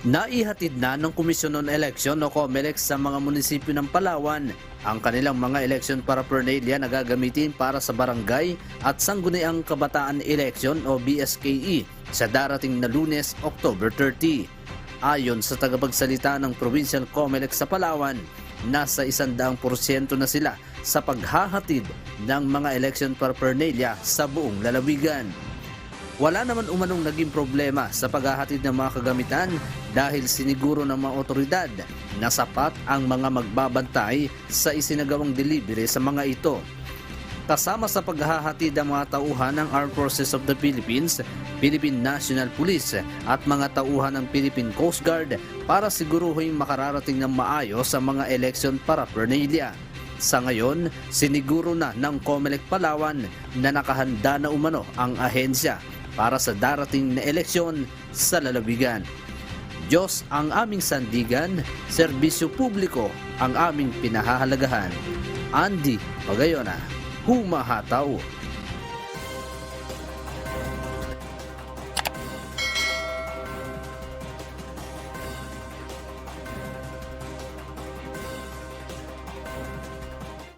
Naihatid na ng Komisyon on Election o COMELEC sa mga munisipyo ng Palawan ang kanilang mga election paraphernalia na gagamitin para sa barangay at sangguniang kabataan election o BSKE sa darating na Lunes, October 30. Ayon sa tagapagsalita ng Provincial COMELEC sa Palawan, nasa 100% na sila sa paghahatid ng mga election paraphernalia sa buong lalawigan. Wala naman umanong naging problema sa paghahatid ng mga kagamitan dahil siniguro ng mga otoridad na sapat ang mga magbabantay sa isinagawang delivery sa mga ito. Kasama sa paghahatid ng mga tauhan ng Armed Forces of the Philippines, Philippine National Police at mga tauhan ng Philippine Coast Guard para siguruhin makararating ng maayos sa mga election paraphernalia. Sa ngayon, siniguro na ng COMELEC Palawan na nakahanda na umano ang ahensya para sa darating na eleksyon sa lalawigan. Diyos ang aming sandigan, serbisyo publiko ang aming pinahahalagahan. Andy Pagayona, humahataw.